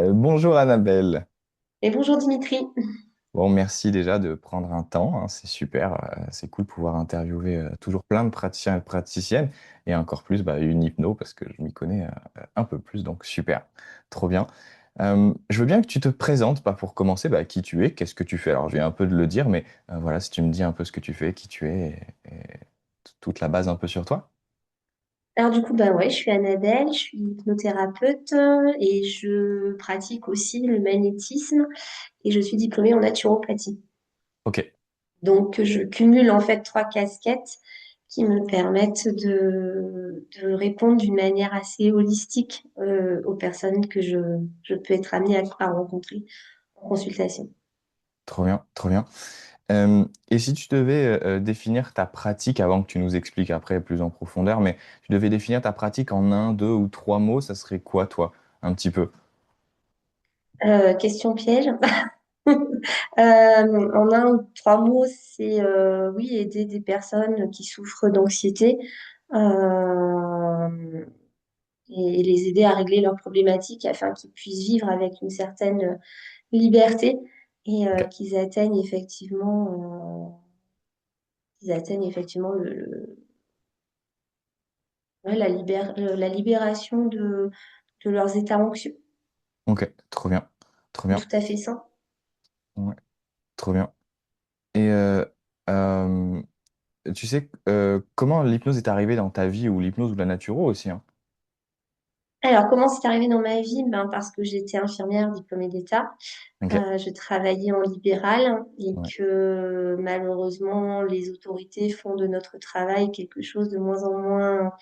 Bonjour Annabelle. Et bonjour Dimitri. Bon, merci déjà de prendre un temps, hein, c'est super, c'est cool de pouvoir interviewer toujours plein de praticiens et de praticiennes, et encore plus une hypno parce que je m'y connais un peu plus, donc super, trop bien. Je veux bien que tu te présentes, pas pour commencer, qui tu es, qu'est-ce que tu fais. Alors je viens un peu de le dire, mais voilà, si tu me dis un peu ce que tu fais, qui tu es, et toute la base un peu sur toi. Alors du coup, bah ouais, je suis Annabelle, je suis hypnothérapeute et je pratique aussi le magnétisme et je suis diplômée en naturopathie. Ok, Donc je cumule en fait trois casquettes qui me permettent de répondre d'une manière assez holistique aux personnes que je peux être amenée à rencontrer en consultation. trop bien, trop bien. Et si tu devais définir ta pratique, avant que tu nous expliques après plus en profondeur, mais tu devais définir ta pratique en un, deux ou trois mots, ça serait quoi, toi, un petit peu? Question piège. En un ou trois mots, c'est oui, aider des personnes qui souffrent d'anxiété euh, et les aider à régler leurs problématiques afin qu'ils puissent vivre avec une certaine liberté et Ok, qu'ils atteignent effectivement ouais, la libération de leurs états anxieux. ok, trop bien, trop bien, Tout à fait ça. ouais, trop bien. Et euh, tu sais comment l'hypnose est arrivée dans ta vie, ou l'hypnose ou la naturo aussi, hein? Alors, comment c'est arrivé dans ma vie? Ben, parce que j'étais infirmière diplômée d'État. Ok, Je travaillais en libéral et ouais, que malheureusement, les autorités font de notre travail quelque chose de moins en moins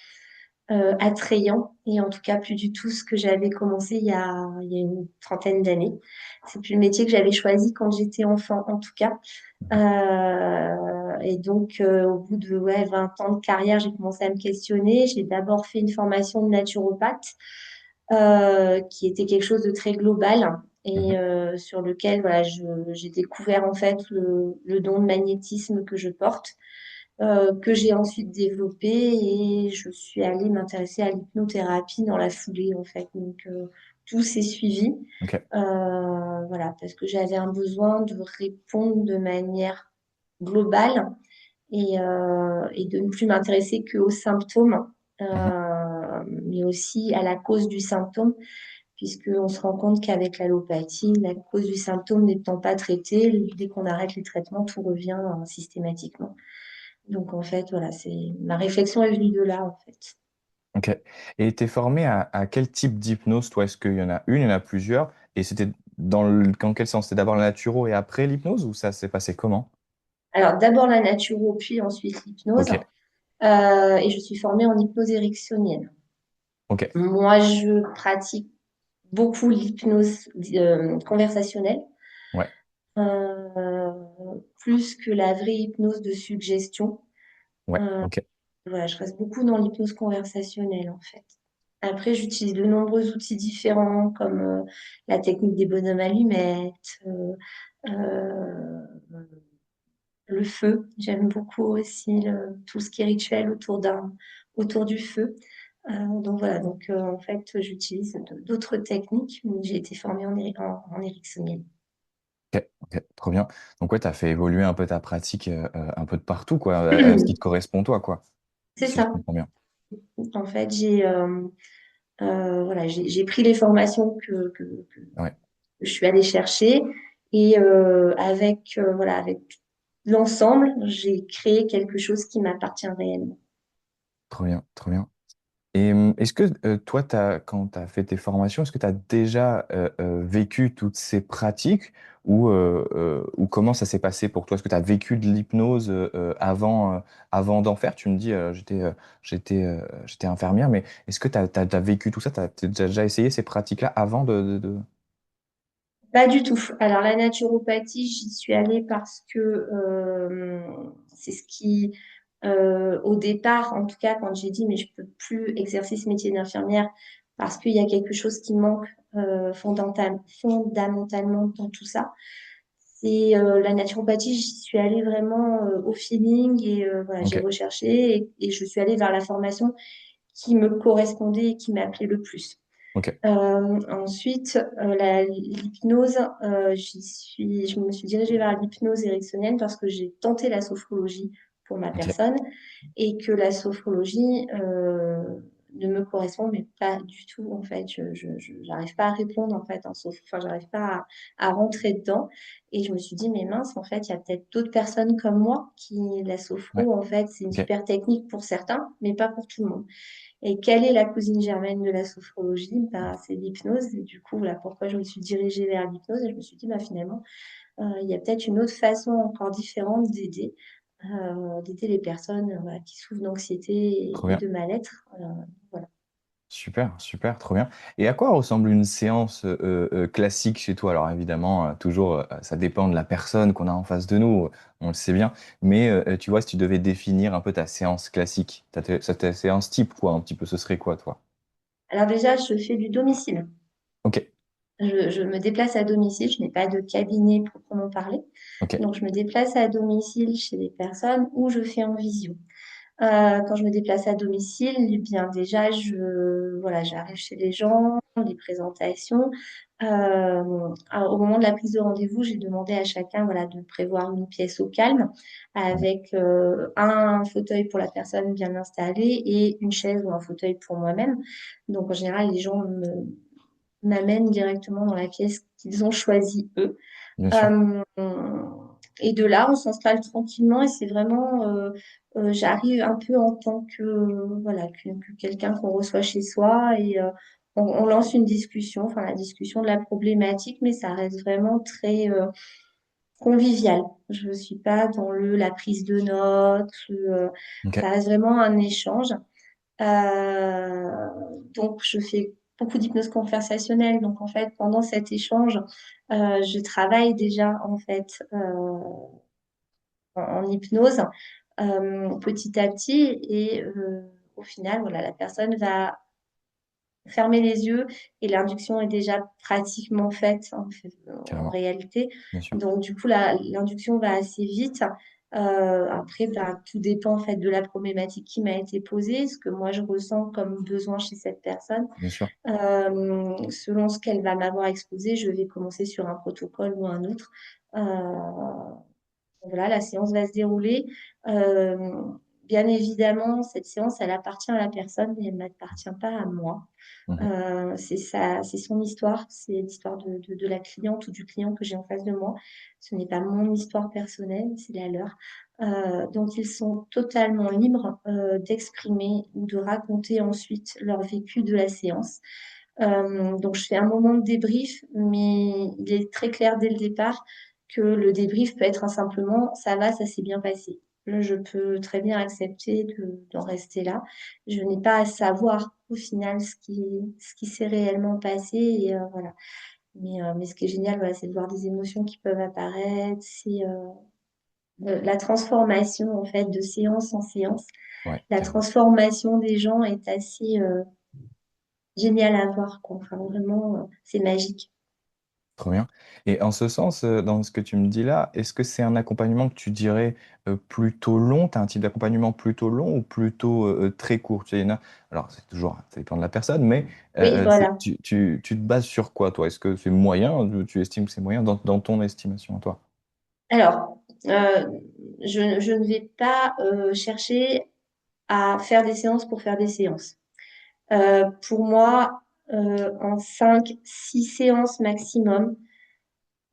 attrayant et en tout cas plus du tout ce que j'avais commencé il y a une trentaine d'années. C'est plus le métier que j'avais choisi quand j'étais enfant en tout cas. mhm, Et donc, au bout de 20 ans de carrière, j'ai commencé à me questionner. J'ai d'abord fait une formation de naturopathe qui était quelque chose de très global mhm, et sur lequel voilà, j'ai découvert en fait le don de magnétisme que je porte, que j'ai ensuite développé et je suis allée m'intéresser à l'hypnothérapie dans la foulée en fait. Donc tout s'est suivi, ok, voilà, parce que j'avais un besoin de répondre de manière globale et de ne plus m'intéresser qu'aux symptômes, mhm. mais aussi à la cause du symptôme, puisqu'on se rend compte qu'avec l'allopathie, la cause du symptôme n'étant pas traitée, dès qu'on arrête les traitements, tout revient systématiquement. Donc en fait, voilà, c'est ma réflexion est venue de là en fait. Ok. Et t'es formé à quel type d'hypnose, toi? Est-ce qu'il y en a une, il y en a plusieurs? Et c'était dans quel sens? C'était d'abord la naturo et après l'hypnose, ou ça s'est passé comment? Alors d'abord la naturo, puis ensuite l'hypnose, Ok, et je suis formée en hypnose ericksonienne. ok, Moi, je pratique beaucoup l'hypnose conversationnelle, ouais, euh, plus que la vraie hypnose de suggestion. ouais, Euh, ok. voilà, je reste beaucoup dans l'hypnose conversationnelle en fait. Après, j'utilise de nombreux outils différents comme la technique des bonhommes allumettes, euh, le feu. J'aime beaucoup aussi tout ce qui est rituel autour du feu. Donc voilà, donc en fait, j'utilise d'autres techniques, mais j'ai été formée en ericksonienne. Ok, ok, trop bien. Donc ouais, t'as fait évoluer un peu ta pratique un peu de partout, quoi, à ce qui te correspond, toi, quoi, C'est si je ça. comprends bien. En fait, voilà, j'ai pris les formations que Ouais, je suis allée chercher et voilà, avec l'ensemble, j'ai créé quelque chose qui m'appartient réellement. trop bien, trop bien. Et est-ce que toi, quand tu as fait tes formations, est-ce que tu as déjà vécu toutes ces pratiques, ou comment ça s'est passé pour toi? Est-ce que tu as vécu de l'hypnose avant d'en faire? Tu me dis, j'étais infirmière, mais est-ce que tu as vécu tout ça? Tu as déjà essayé ces pratiques-là avant Pas du tout. Alors la naturopathie, j'y suis allée parce que c'est ce qui, au départ, en tout cas, quand j'ai dit mais je peux plus exercer ce métier d'infirmière parce qu'il y a quelque chose qui manque fondamentalement dans tout ça. C'est la naturopathie, j'y suis allée vraiment au feeling et voilà, Ok, j'ai recherché et je suis allée vers la formation qui me correspondait et qui m'appelait le plus. Ok, Ensuite, l'hypnose, je me suis dirigée vers l'hypnose ericksonienne parce que j'ai tenté la sophrologie pour ma ok, personne et que la sophrologie ne me correspond mais pas du tout en fait. J'arrive pas à répondre en fait enfin j'arrive pas à rentrer dedans et je me suis dit mais mince en fait il y a peut-être d'autres personnes comme moi qui la ouais, sophro en fait c'est une ok, super technique pour certains mais pas pour tout le monde. Et quelle est la cousine germaine de la sophrologie? Bah, c'est l'hypnose. Et du coup, voilà pourquoi je me suis dirigée vers l'hypnose. Et je me suis dit, bah, finalement, il y a peut-être une autre façon encore différente d'aider les personnes voilà, qui souffrent d'anxiété trop et bien. de mal-être. Voilà. Super, super, trop bien. Et à quoi ressemble une séance classique chez toi? Alors évidemment, toujours, ça dépend de la personne qu'on a en face de nous, on le sait bien. Mais tu vois, si tu devais définir un peu ta séance classique, ta séance type, quoi, un petit peu, ce serait quoi, toi? Alors déjà, je fais du domicile. Ok, Je me déplace à domicile. Je n'ai pas de cabinet proprement parlé. ok, Donc, je me déplace à domicile chez les personnes ou je fais en visio. Quand je me déplace à domicile, eh bien déjà, voilà, j'arrive chez les gens, les présentations. Alors, au moment de la prise de rendez-vous, j'ai demandé à chacun, voilà, de prévoir une pièce au calme ouais, avec un fauteuil pour la personne bien installée et une chaise ou un fauteuil pour moi-même. Donc, en général, les gens m'amènent directement dans la pièce qu'ils ont choisie eux. bien sûr, Euh, et de là, on s'installe tranquillement et c'est vraiment, j'arrive un peu en tant que, voilà, que quelqu'un qu'on reçoit chez soi et on lance une discussion, enfin la discussion de la problématique, mais ça reste vraiment très convivial. Je ne suis pas dans la prise de notes, ok, ça reste vraiment un échange. Euh, donc, je fais beaucoup d'hypnose conversationnelle. Donc, en fait, pendant cet échange, je travaille déjà, en fait, en hypnose petit à petit. Et au final, voilà, la personne va fermer les yeux et l'induction est déjà pratiquement faite en carrément, réalité. bien sûr, Donc, du coup, l'induction va assez vite. Après, bah, tout dépend en fait de la problématique qui m'a été posée, ce que moi je ressens comme besoin chez cette personne. bien sûr, Selon ce qu'elle va m'avoir exposé, je vais commencer sur un protocole ou un autre. Euh, voilà, la séance va se dérouler. Euh, Bien évidemment, cette séance, elle appartient à la personne, mais elle ne m'appartient pas à moi. mhm, C'est son histoire, c'est l'histoire de la cliente ou du client que j'ai en face de moi. Ce n'est pas mon histoire personnelle, c'est la leur. Donc, ils sont totalement libres d'exprimer ou de raconter ensuite leur vécu de la séance. Donc, je fais un moment de débrief, mais il est très clair dès le départ que le débrief peut être un simplement ça va, ça s'est bien passé. Là, je peux très bien accepter d'en rester là. Je n'ai pas à savoir au final ce qui s'est réellement passé. Et, voilà. Mais ce qui est génial, voilà, c'est de voir des émotions qui peuvent apparaître. C'est la transformation en fait de séance en séance. ouais, La carrément. transformation des gens est assez géniale à voir, quoi. Enfin, vraiment, c'est magique. Trop bien. Et en ce sens, dans ce que tu me dis là, est-ce que c'est un accompagnement que tu dirais plutôt long? Tu as un type d'accompagnement plutôt long ou plutôt très court? Tu sais, il y en a- alors, c'est toujours, ça dépend de la personne, mais Oui, voilà. tu te bases sur quoi, toi? Est-ce que c'est moyen? Tu estimes que c'est moyen dans ton estimation, toi? Alors, je ne vais pas chercher à faire des séances pour faire des séances. Pour moi, en 5, 6 séances maximum,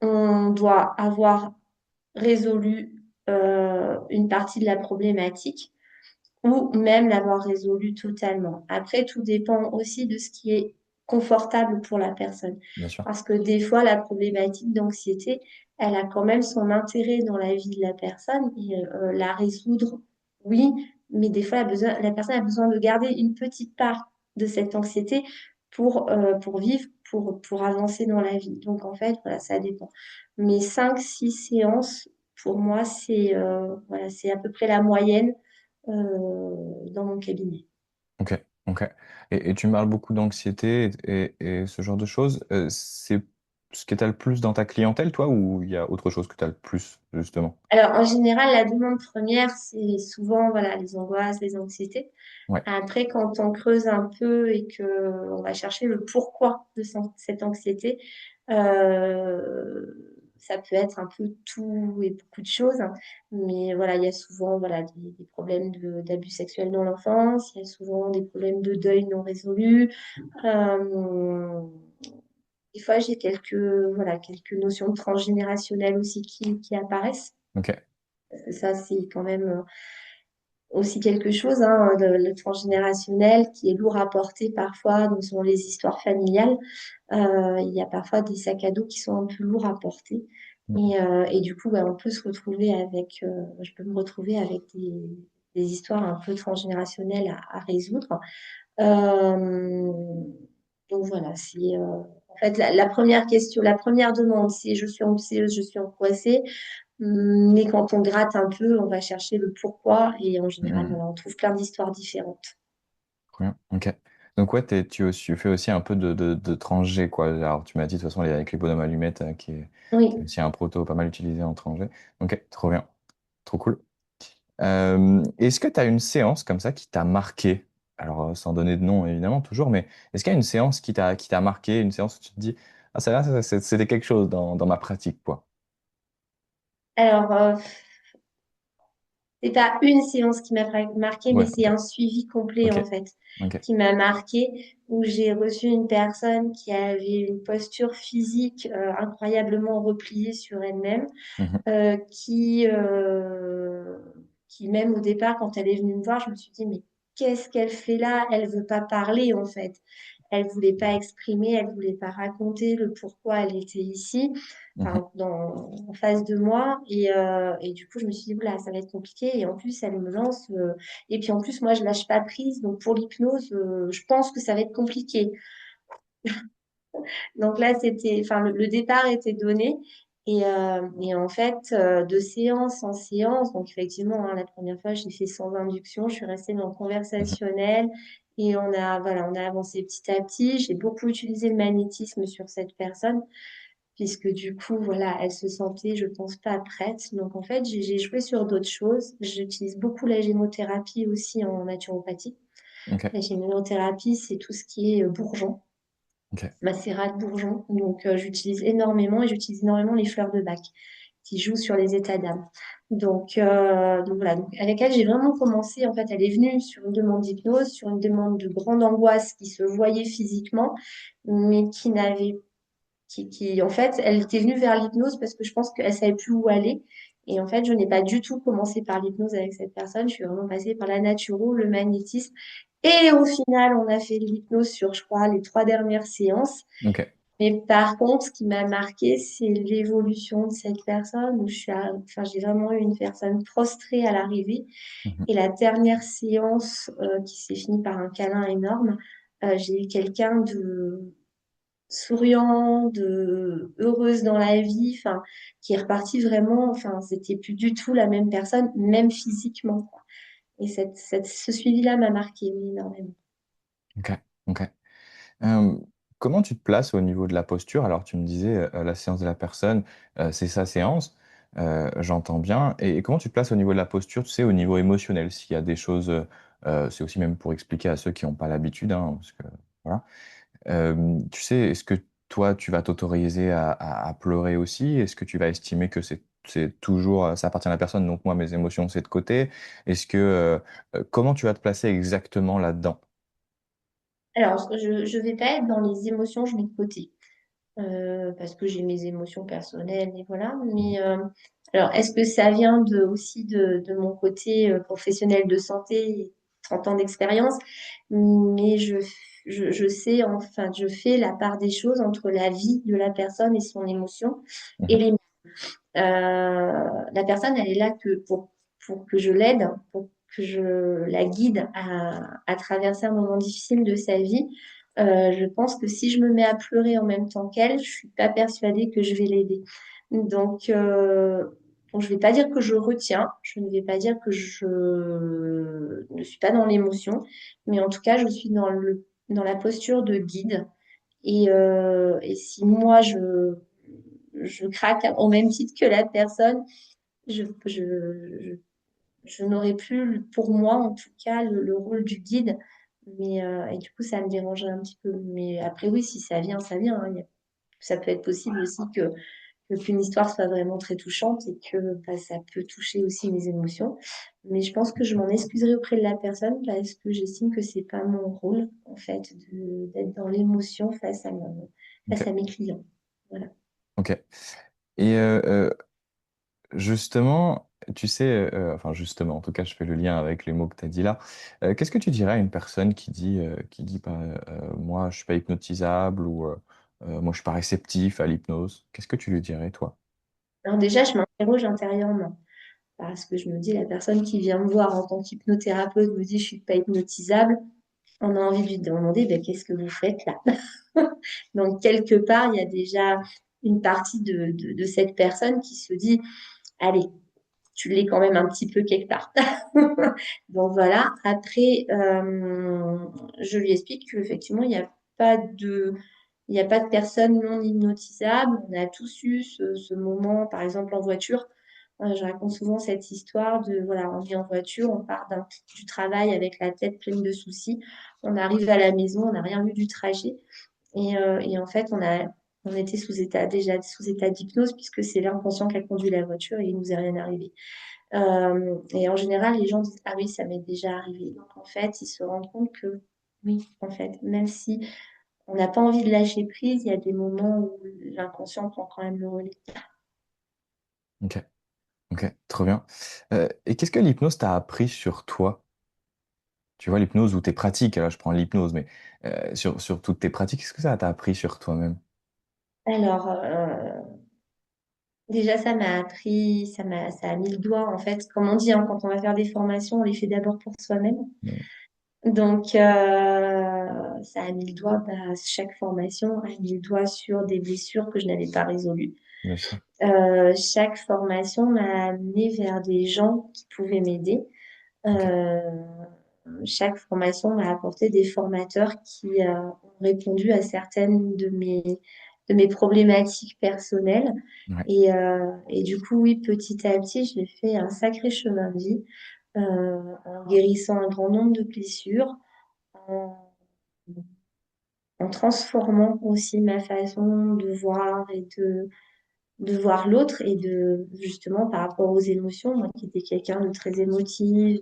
on doit avoir résolu une partie de la problématique ou même l'avoir résolu totalement. Après, tout dépend aussi de ce qui est confortable pour la personne. Bien sûr, Parce que des fois, la problématique d'anxiété, elle a quand même son intérêt dans la vie de la personne et la résoudre, oui, mais des fois, la personne a besoin de garder une petite part de cette anxiété pour vivre, pour avancer dans la vie. Donc, en fait, voilà, ça dépend. Mais 5, 6 séances, pour moi, voilà, c'est à peu près la moyenne dans mon cabinet. ok, ok. Et tu me parles beaucoup d'anxiété et ce genre de choses. ce que tu as le plus dans ta clientèle, toi, ou il y a autre chose que tu as le plus, justement? Alors, en général, la demande première, c'est souvent, voilà, les angoisses, les anxiétés. Ouais, Après, quand on creuse un peu et que on va chercher le pourquoi de cette anxiété, euh, ça peut être un peu tout et beaucoup de choses, hein. Mais voilà, il y a souvent voilà, des problèmes d'abus sexuels dans l'enfance, il y a souvent des problèmes de deuil non résolus. Euh, des fois, j'ai voilà, quelques notions de transgénérationnel aussi qui apparaissent. ok. Parce que ça, c'est quand même aussi quelque chose, hein, le transgénérationnel qui est lourd à porter parfois dans les histoires familiales. Il y a parfois des sacs à dos qui sont un peu lourds à porter. Mhm. Et du coup, bah, on peut se retrouver je peux me retrouver avec des histoires un peu transgénérationnelles à résoudre. Euh, donc voilà, en fait la première question, la première demande, c'est je suis anxieuse, je suis angoissée. Mais quand on gratte un peu, on va chercher le pourquoi et en général, Mhm. voilà, on trouve plein d'histoires différentes. Trop bien, ok. Donc, ouais, tu fais aussi un peu de transgé, quoi. Alors, tu m'as dit, de toute façon, avec les bonhommes allumettes, qui est Oui. aussi un proto pas mal utilisé en transgé. Ok, trop bien, trop cool. Est-ce que tu as une séance comme ça qui t'a marqué? Alors, sans donner de nom, évidemment, toujours, mais est-ce qu'il y a une séance qui t'a marqué, une séance où tu te dis, ah, ça là, c'était quelque chose dans ma pratique, quoi. Alors, c'est pas une séance qui m'a marqué, mais Ouais, c'est ok, un suivi complet ok, en fait ok. qui m'a marqué, où j'ai reçu une personne qui avait une posture physique incroyablement repliée sur elle-même, Mhm, euh, qui, euh, qui même au départ, quand elle est venue me voir, je me suis dit, mais qu'est-ce qu'elle fait là? Elle veut pas parler en fait. Elle voulait pas exprimer, elle voulait pas raconter le pourquoi elle était ici, mhm, enfin, en face de moi. Et du coup, je me suis dit, oula, ça va être compliqué. Et en plus, elle me lance. Et puis en plus, moi, je lâche pas prise. Donc pour l'hypnose, je pense que ça va être compliqué. Donc là, enfin, le départ était donné. Et en fait, de séance en séance, donc effectivement, hein, la première fois, j'ai fait sans induction, je suis restée dans le mhm. conversationnel et voilà, on a avancé petit à petit. J'ai beaucoup utilisé le magnétisme sur cette personne, puisque du coup, voilà, elle se sentait, je pense, pas prête. Donc en fait, j'ai joué sur d'autres choses. J'utilise beaucoup la gémothérapie aussi en naturopathie. Ok, La gémothérapie, c'est tout ce qui est bourgeon, ok. macérat de bourgeon. Donc, j'utilise énormément et j'utilise énormément les fleurs de bac qui jouent sur les états d'âme. Donc voilà, donc, avec elle, j'ai vraiment commencé. En fait, elle est venue sur une demande d'hypnose, sur une demande de grande angoisse qui se voyait physiquement, mais en fait, elle était venue vers l'hypnose parce que je pense qu'elle savait plus où aller. Et en fait, je n'ai pas du tout commencé par l'hypnose avec cette personne. Je suis vraiment passée par la naturo, le magnétisme. Et au final, on a fait de l'hypnose sur, je crois, les 3 dernières séances. Ok. Mais par contre, ce qui m'a marqué, c'est l'évolution de cette personne où enfin, j'ai vraiment eu une personne prostrée à l'arrivée. Mhm, Et la dernière séance, qui s'est finie par un câlin énorme, j'ai eu quelqu'un de souriant, heureuse dans la vie, enfin, qui est repartie vraiment, enfin, c'était plus du tout la même personne, même physiquement, quoi. Et ce suivi-là m'a marqué, oui, énormément. ok, ok. Euh, Comment tu te places au niveau de la posture? Alors, tu me disais, la séance de la personne, c'est sa séance, j'entends bien. Et comment tu te places au niveau de la posture, tu sais, au niveau émotionnel, s'il y a des choses, c'est aussi même pour expliquer à ceux qui n'ont pas l'habitude, hein, parce que, voilà. Tu sais, est-ce que toi, tu vas t'autoriser à pleurer aussi? Est-ce que tu vas estimer que c'est toujours, ça appartient à la personne, donc moi, mes émotions, c'est de côté? Est-ce que, comment tu vas te placer exactement là-dedans? Alors, je vais pas être dans les émotions, je mets de côté. Parce que j'ai mes émotions personnelles et voilà. Mhm, Mais alors, est-ce que ça vient aussi de mon côté professionnel de santé, 30 ans d'expérience, mais je sais, enfin, je fais la part des choses entre la vie de la personne et son émotion et mhm, les la personne, elle est là pour que je l'aide, pour que je la guide à traverser un moment difficile de sa vie. Je pense que si je me mets à pleurer en même temps qu'elle, je suis pas persuadée que je vais l'aider. Donc, bon, je vais pas dire que je retiens, je ne vais pas dire que je ne suis pas dans l'émotion, mais en tout cas, je suis dans la posture de guide Et si moi, je craque au même titre que la personne, je, je, je n'aurais plus, pour moi en tout cas, le rôle du guide. Et du coup, ça me dérangerait un petit peu. Mais après, oui, si ça vient, ça vient, hein. Ça peut être possible aussi qu'une histoire soit vraiment très touchante et que bah, ça peut toucher aussi mes émotions. Mais je pense que je m'en excuserai auprès de la personne parce que j'estime que c'est pas mon rôle, en fait, d'être dans l'émotion face Ok. à mes clients. Voilà. Ok. Et justement, tu sais, enfin justement, en tout cas, je fais le lien avec les mots que tu as dit là. Qu'est-ce que tu dirais à une personne qui dit bah, moi, je suis pas hypnotisable ou moi, je suis pas réceptif à l'hypnose? Qu'est-ce que tu lui dirais, toi? Alors déjà, je m'interroge intérieurement. Parce que je me dis, la personne qui vient me voir en tant qu'hypnothérapeute me dit, je suis pas hypnotisable. On a envie de lui demander, ben, qu'est-ce que vous faites là? Donc, quelque part, il y a déjà une partie de cette personne qui se dit, allez, tu l'es quand même un petit peu quelque part. Donc voilà. Après, je lui explique qu'effectivement, il n'y a pas de personne non hypnotisable. On a tous eu ce moment, par exemple en voiture. Je raconte souvent cette histoire de, voilà, on est en voiture, on part du travail avec la tête pleine de soucis. On arrive à la maison, on n'a rien vu du trajet. Et en fait, on était déjà sous état d'hypnose puisque c'est l'inconscient qui a conduit la voiture et il nous est rien arrivé. Et en général, les gens disent, ah oui, ça m'est déjà arrivé. Donc en fait, ils se rendent compte que oui, en fait, même si on n'a pas envie de lâcher prise, il y a des moments où l'inconscient prend quand même le relais. Ok, ok, trop bien. Et qu'est-ce que l'hypnose t'a appris sur toi? Tu vois, l'hypnose ou tes pratiques, là, je prends l'hypnose, mais sur toutes tes pratiques, qu'est-ce que ça t'a appris sur toi-même? Alors, déjà, ça a mis le doigt, en fait, comme on dit, hein, quand on va faire des formations, on les fait d'abord pour soi-même. Mm. Donc, ça a mis le doigt, bah, chaque formation a mis le doigt sur des blessures que je n'avais pas résolues. Bien sûr. Chaque formation m'a amené vers des gens qui pouvaient m'aider. Ok. Euh, Chaque formation m'a apporté des formateurs qui ont répondu à certaines de mes problématiques personnelles. Ouais. Et du coup, oui, petit à petit, j'ai fait un sacré chemin de vie en guérissant un grand nombre de blessures, en, en transformant aussi ma façon de voir de voir l'autre et de justement par rapport aux émotions, moi qui étais quelqu'un de très émotif,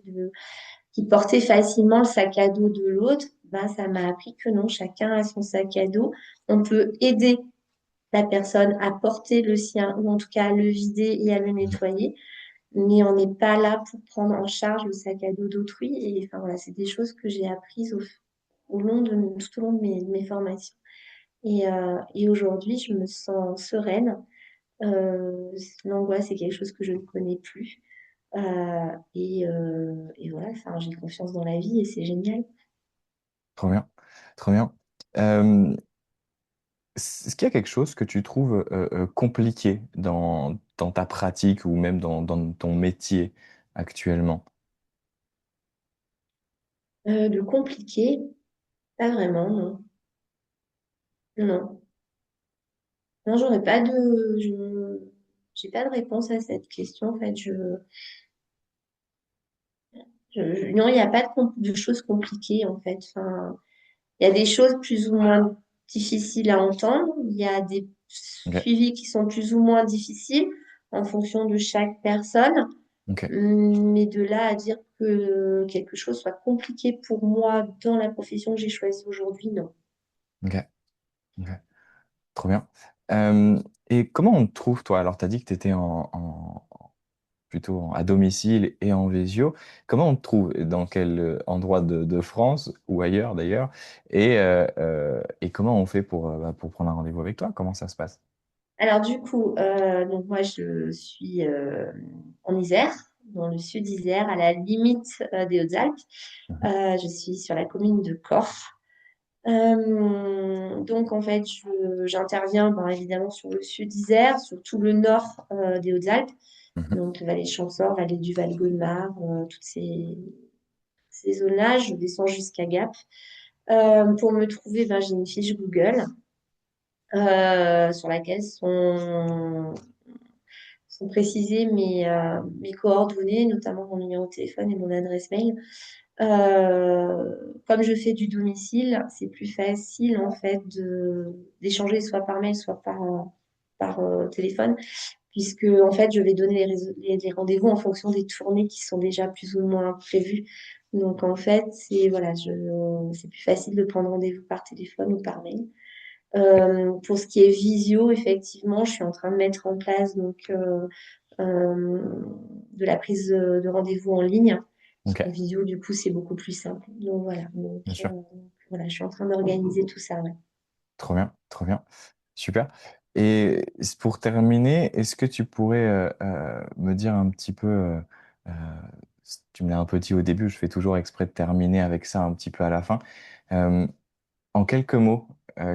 qui portait facilement le sac à dos de l'autre, ben, ça m'a appris que non, chacun a son sac à dos. On peut aider la personne à porter le sien ou en tout cas à le vider et à le Mhm. nettoyer, mais on n'est pas là pour prendre en charge le sac à dos d'autrui. Et enfin voilà, c'est des choses que j'ai apprises tout au long de mes formations. Et aujourd'hui, je me sens sereine. L'angoisse, c'est quelque chose que je ne connais plus. Et voilà, enfin, j'ai confiance dans la vie et c'est génial. Trop bien. Trop bien. Euh, Est-ce qu'il y a quelque chose que tu trouves compliqué dans ta pratique ou même dans ton métier actuellement? De compliqué, pas vraiment, non. Non, non, j'ai pas de réponse à cette question. En fait, non, il n'y a pas de choses compliquées, en fait. Enfin, il y a des choses plus ou moins difficiles à entendre. Il y a des Ok. suivis qui sont plus ou moins difficiles en fonction de chaque personne. Ok. Mais de là à dire que quelque chose soit compliqué pour moi dans la profession que j'ai choisie aujourd'hui, non. Ok. Ok. Trop bien. Euh, et comment on te trouve, toi? Alors, tu as dit que tu étais plutôt à domicile et en visio. Comment on te trouve? Dans quel endroit de France ou ailleurs d'ailleurs? Et comment on fait bah, pour prendre un rendez-vous avec toi? Comment ça se passe? Alors du coup, donc moi je suis en Isère, dans le sud Isère, à la limite des Hautes-Alpes. Mhm. Je suis sur la commune de Corps. Donc en fait, j'interviens ben, évidemment sur le sud Isère, sur tout le nord des Hautes-Alpes, Mhm. donc vallée de Champsaur, vallée du Val-Gaudemar, toutes ces zones-là. Je descends jusqu'à Gap. Pour me trouver, ben, j'ai une fiche Google. sur laquelle sont précisées mes coordonnées, notamment mon numéro de téléphone et mon adresse mail. Comme je fais du domicile, c'est plus facile en fait d'échanger soit par mail, soit par téléphone, puisque en fait je vais donner les rendez-vous en fonction des tournées qui sont déjà plus ou moins prévues. Donc en fait, c'est plus facile de prendre rendez-vous par téléphone ou par mail. Pour ce qui est visio, effectivement, je suis en train de mettre en place euh, de la prise de rendez-vous en ligne. Parce Ok, qu'en visio, du coup, c'est beaucoup plus simple. Donc voilà. bien sûr. Voilà, je suis en train d'organiser tout ça. Ouais. Trop bien, trop bien. Super. Et pour terminer, est-ce que tu pourrais me dire un petit peu, euh, tu me l'as un peu dit au début, je fais toujours exprès de terminer avec ça un petit peu à la fin. Euh, En quelques mots,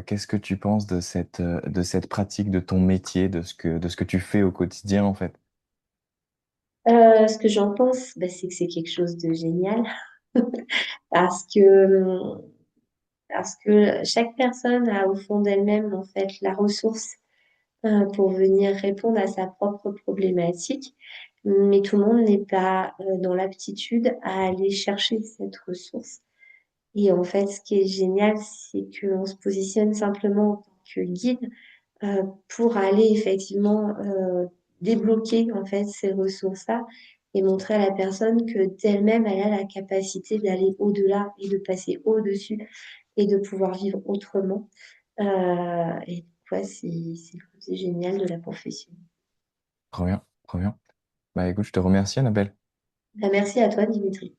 qu'est-ce que tu penses de cette pratique, de ton métier, de ce que tu fais au quotidien en fait? Ce que j'en pense, bah, c'est que c'est quelque chose de génial parce que, parce que chaque personne a au fond d'elle-même, en fait, la ressource pour venir répondre à sa propre problématique. Mais tout le monde n'est pas dans l'aptitude à aller chercher cette ressource. Et en fait, ce qui est génial, c'est qu'on se positionne simplement en tant que guide pour aller effectivement débloquer en fait ces ressources-là et montrer à la personne que d'elle-même, elle a la capacité d'aller au-delà et de passer au-dessus et de pouvoir vivre autrement. Et quoi, c'est le côté génial de la profession. Trop bien, trop bien. Bah écoute, je te remercie Annabelle. Ben, merci à toi, Dimitri.